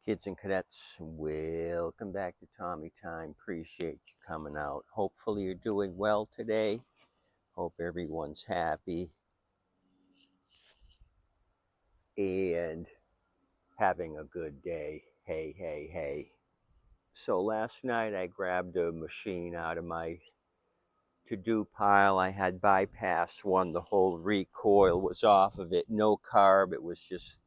Kids and cadets, welcome back to Tommy Time. Appreciate you coming out. Hopefully you're doing well today. Hope everyone's happy and having a good day. Hey, hey, hey. So last night I grabbed a machine out of my to-do pile. I had bypass one. The whole recoil was off of it. No carb. It was just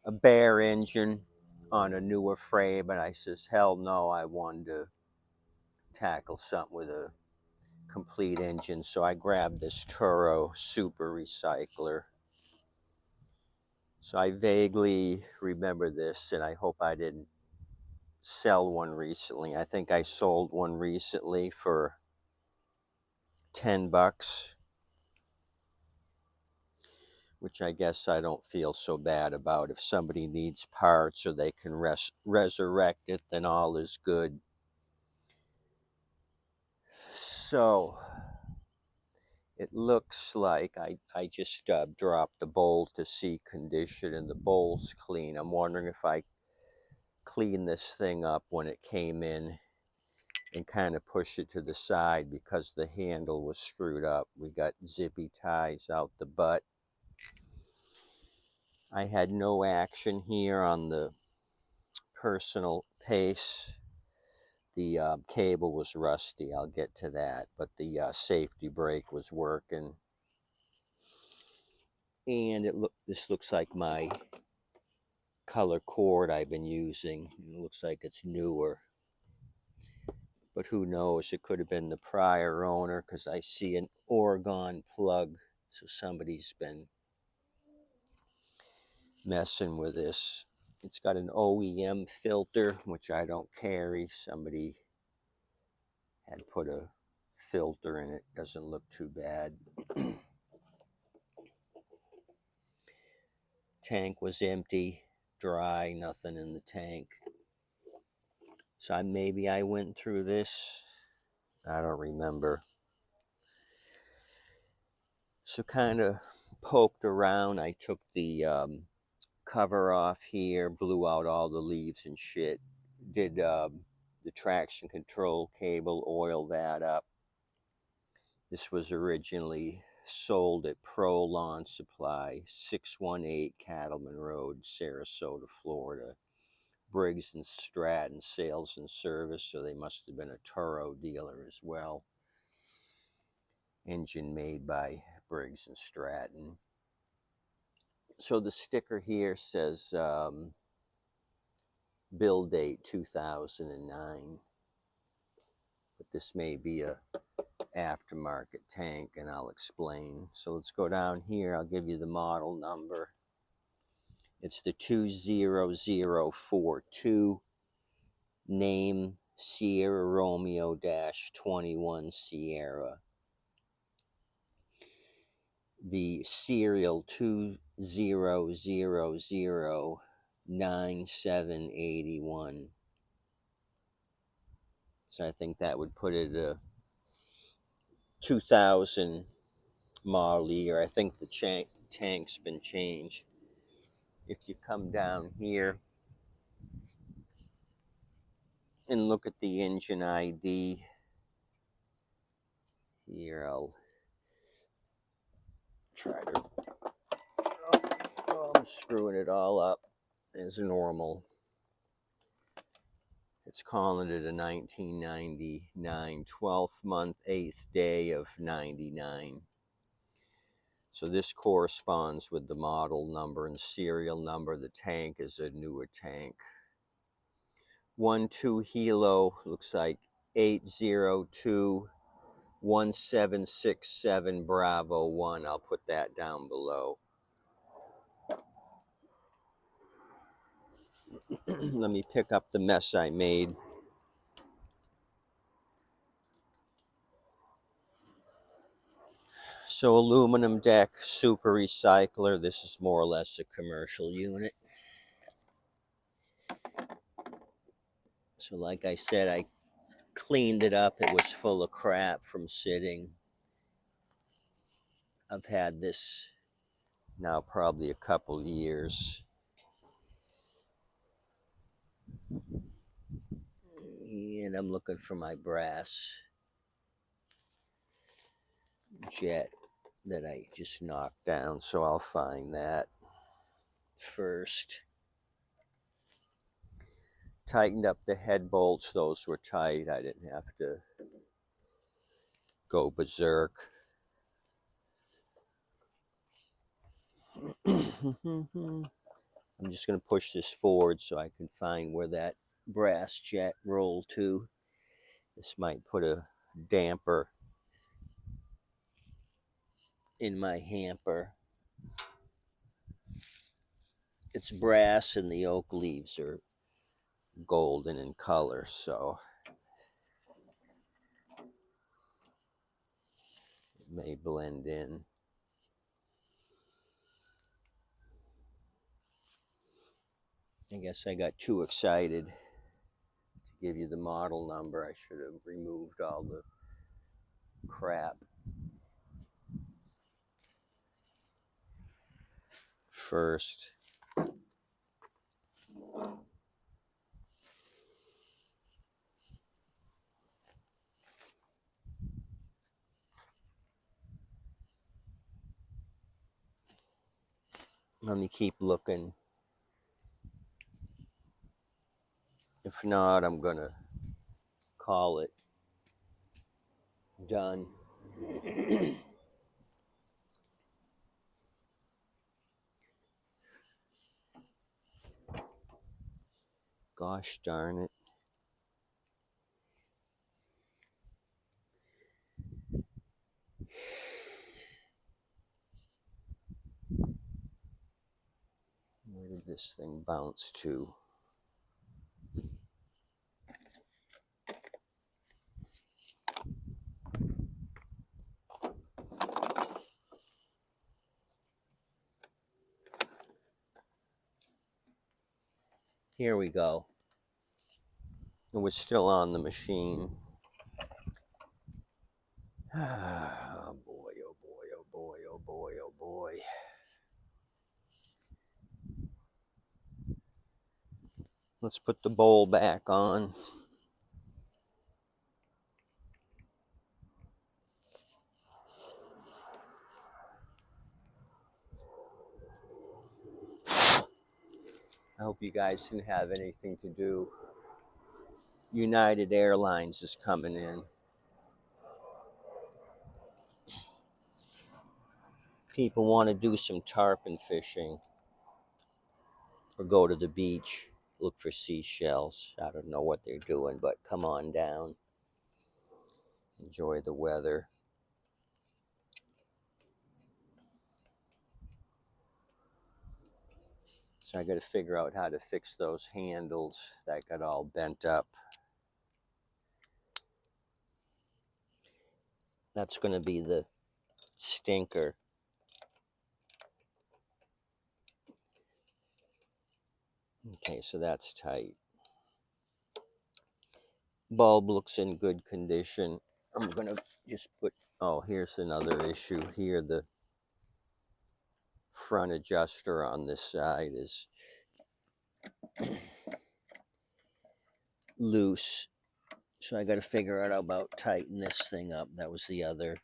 a bare engine on a newer frame. And I says, hell no, I wanted to tackle something with a complete engine. So I grabbed this Toro Super Recycler. So I vaguely remember this, and I hope I didn't sell one recently. I think I sold one recently for $10, which I guess I don't feel so bad about. If somebody needs parts or they can resurrect it, then all is good. So it looks like I just dropped the bowl to see condition, and the bowl's clean. I'm wondering if I clean this thing up when it came in and kind of push it to the side because the handle was screwed up. We got zippy ties out the butt. I had no action here on the personal pace. The cable was rusty. I'll get to that, but the safety brake was working. And this looks like my color cord I've been using. It looks like it's newer, but who knows? It could have been the prior owner because I see an Oregon plug, so somebody's been messing with this. It's got an OEM filter, which I don't carry. Somebody had put a filter in it. Doesn't look too bad. Tank was empty, dry, nothing in the tank. So maybe I went through this. I don't remember. So kind of poked around. I took the cover off here, blew out all the leaves and shit. Did the traction control cable, oil that up. This was originally sold at Pro Lawn Supply, 618 Cattleman Road, Sarasota, Florida. Briggs-Stratton Sales and Service, so they must have been a Toro dealer as well. Engine made by Briggs-Stratton. So the sticker here says build date 2009, but this may be a aftermarket tank, and I'll explain. So let's go down here. I'll give you the model number. It's the 20042. Name Sierra Romeo -21 Sierra. The serial 20009781. So I think that would put it a 2000 model year. I think the tank's been changed. If you come down here and look at the engine ID, here I'll try to, I'm screwing it all up as normal. It's calling it a 1999, 12th month, 8th day of 99. So this corresponds with the model number and serial number. The tank is a newer tank. 12 Hilo, looks like 8021767 Bravo 1. I'll put that down below. Let me pick up the mess I made. So aluminum deck, Super Recycler. This is more or less a commercial unit. So like I said, I cleaned it up. It was full of crap from sitting. I've had this now probably a couple years. And I'm looking for my brass jet that I just knocked down, so I'll find that first. Tightened up the head bolts, those were tight. I didn't have to go berserk. I'm just going to push this forward so I can find where that brass jet rolled to. This might put a damper in my hamper. It's brass and the oak leaves are golden in color, so it may blend in. I guess I got too excited to give you the model number. I should have removed all the crap first. Let me keep looking. If not, I'm gonna call it done. Gosh darn it. Where did this thing bounce to? Here we go. It was still on the machine. Oh boy, oh boy, oh boy, oh boy, oh boy. Let's put the bowl back on. I hope you guys didn't have anything to do. United Airlines is coming in. People want to do some tarpon fishing or go to the beach, look for seashells. I don't know what they're doing, but come on down. Enjoy the weather. So I got to figure out how to fix those handles that got all bent up. That's going to be the stinker. Okay, so that's tight. Bulb looks in good condition. I'm going to just put, oh, here's another issue here. The front adjuster on this side is loose. So I got to figure out about tighten this thing up. That was the other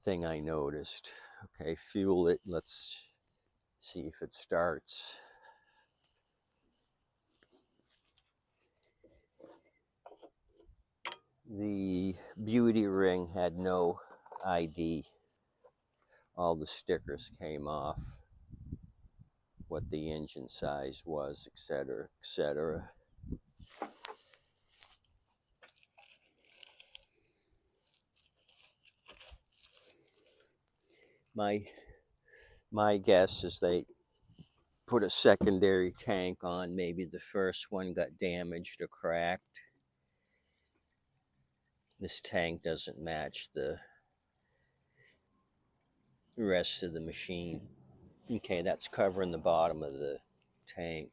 thing I noticed. Okay, fuel it. Let's see if it starts. The beauty ring had no ID. All the stickers came off, what the engine size was, etc., etc. My guess is they put a secondary tank on. Maybe the first one got damaged or cracked. This tank doesn't match the rest of the machine. Okay, that's covering the bottom of the tank.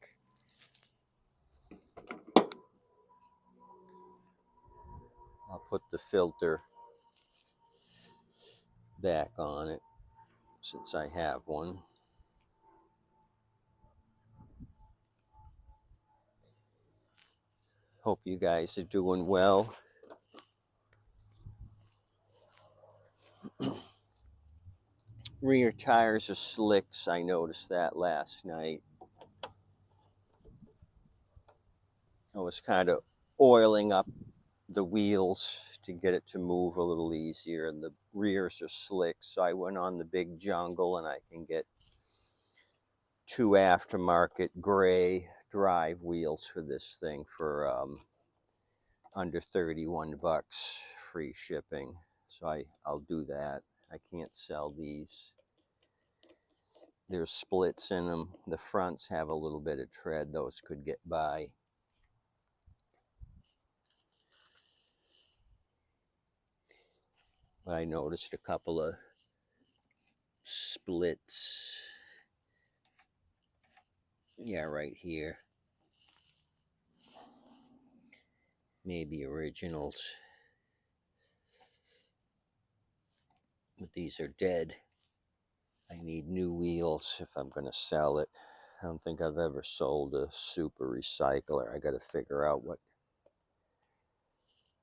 I'll put the filter back on it since I have one. Hope you guys are doing well. Rear tires are slicks. I noticed that last night. I was kind of oiling up the wheels to get it to move a little easier, and the rears are slick. So I went on the big jungle, and I can get 2 aftermarket gray drive wheels for this thing for under 31 bucks, free shipping. So I'll do that. I can't sell these. There's splits in them. The fronts have a little bit of tread. Those could get by. I noticed a couple of splits. Yeah, right here. Maybe originals. But these are dead. I need new wheels if I'm going to sell it. I don't think I've ever sold a Super Recycler. I got to figure out what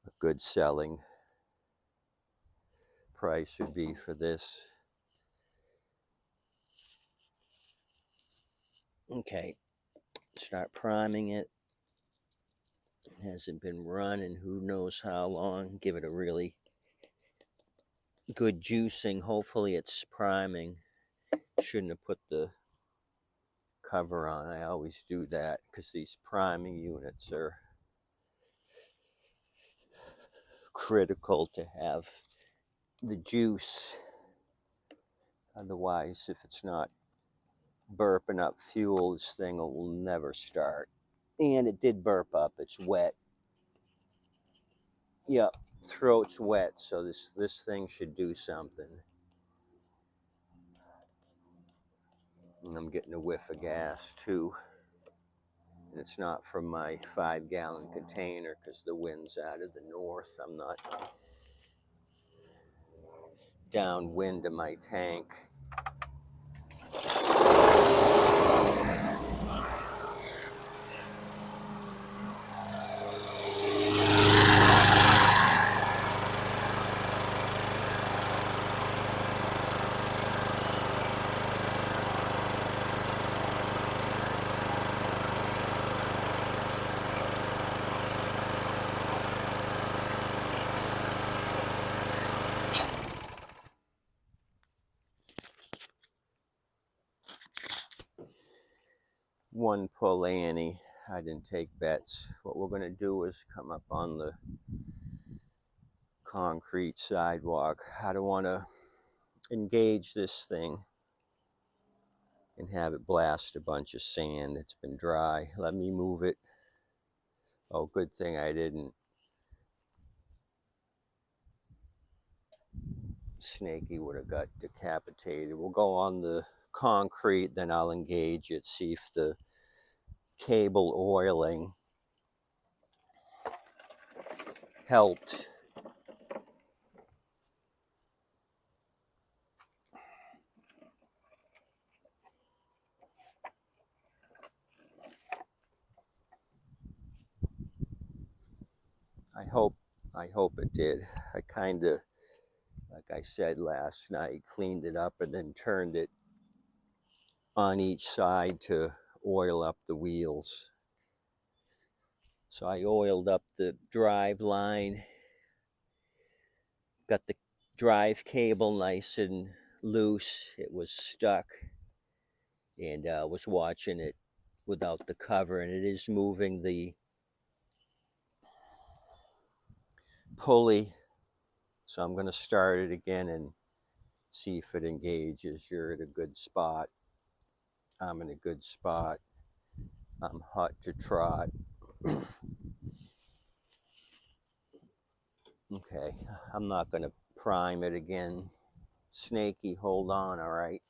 a good selling price would be for this. Okay, start priming it. It hasn't been running who knows how long. Give it a really good juicing. Hopefully it's priming. Shouldn't have put the cover on. I always do that because these priming units are critical to have the juice. Otherwise, if it's not burping up fuel, this thing will never start. And it did burp up. It's wet. Yep, throat's wet, so this thing should do something. And I'm getting a whiff of gas too. And it's not from my 5-gallon container because the wind's out of the north. I'm not downwind of my tank. One pull Annie. I didn't take bets. What we're going to do is come up on the concrete sidewalk. I don't want to engage this thing and have it blast a bunch of sand. It's been dry. Let me move it. Oh, good thing I didn't. Snaky would have got decapitated. We'll go on the concrete, then I'll engage it, see if the cable oiling helped. I hope it did. I kind of, like I said last night, cleaned it up and then turned it on each side to oil up the wheels. So I oiled up the drive line, got the drive cable nice and loose. It was stuck, and was watching it without the cover, and it is moving the pulley. So I'm going to start it again and see if it engages. You're at a good spot. I'm in a good spot. I'm hot to trot. Okay, I'm not going to prime it again. Snaky, hold on, all right?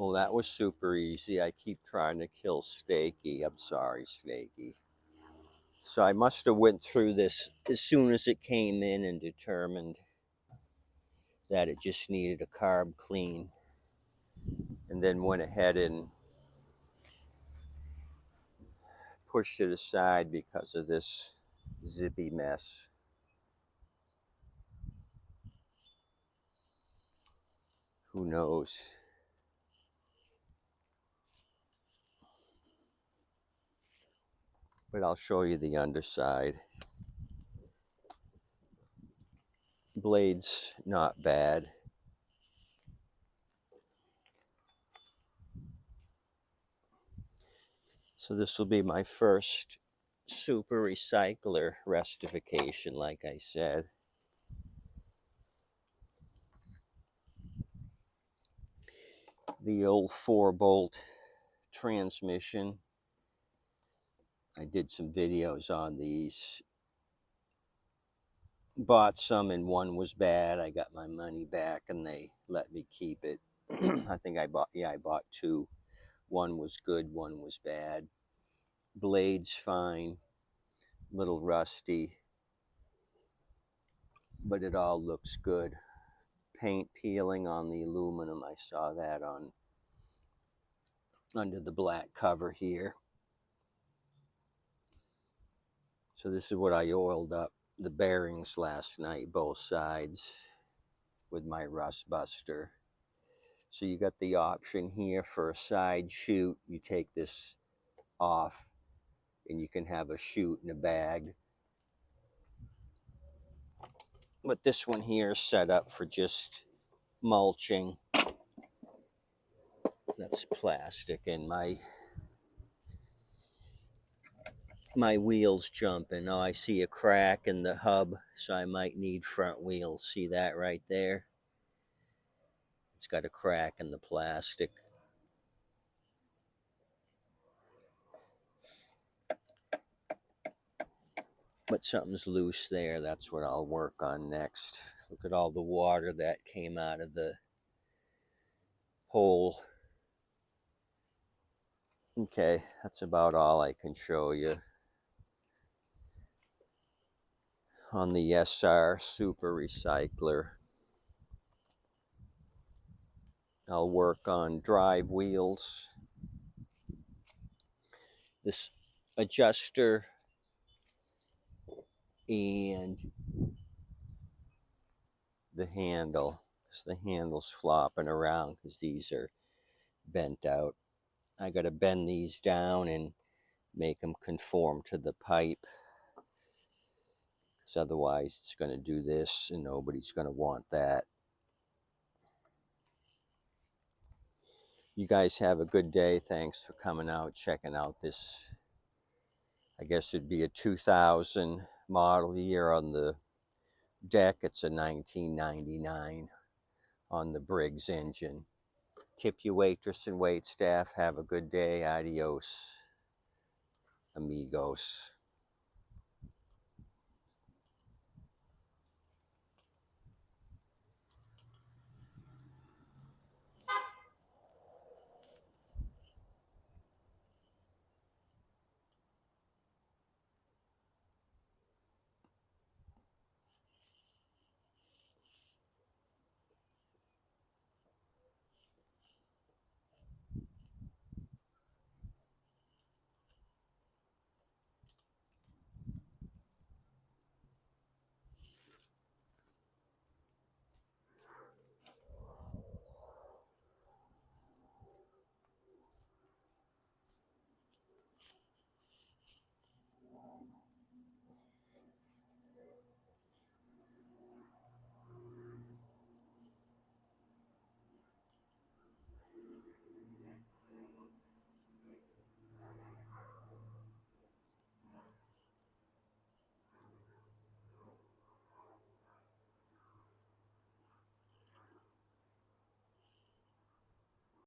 Well, that was super easy. I keep trying to kill Stakey. I'm sorry, Stakey. So I must have went through this as soon as it came in and determined that it just needed a carb clean, and then went ahead and pushed it aside because of this zippy mess. Who knows? But I'll show you the underside. Blade's not bad. So this will be my first Super Recycler restoration, like I said. The old 4-bolt transmission. I did some videos on these. Bought some and one was bad. I got my money back and they let me keep it. I think I bought two. One was good, one was bad. Blade's fine, little rusty, but it all looks good. Paint peeling on the aluminum, I saw that on under the black cover here. So this is what I oiled up the bearings last night, both sides, with my rust buster. So you got the option here for a side chute. You take this off and you can have a chute in a bag. But this one here is set up for just mulching. That's plastic, and my wheels jumping. Oh, I see a crack in the hub, so I might need front wheels. See that right there? It's got a crack in the plastic. But something's loose there. That's what I'll work on next. Look at all the water that came out of the hole. Okay, that's about all I can show you on the SR Super Recycler. I'll work on drive wheels. This adjuster and the handle, because the handle's flopping around because these are bent out. I got to bend these down and make them conform to the pipe, because otherwise it's going to do this and nobody's going to want that. You guys have a good day. Thanks for coming out, checking out this. I guess it'd be a 2000 model year on the deck. It's a 1999 on the Briggs engine. Tip you waitress and wait staff. Have a good day. Adios, amigos.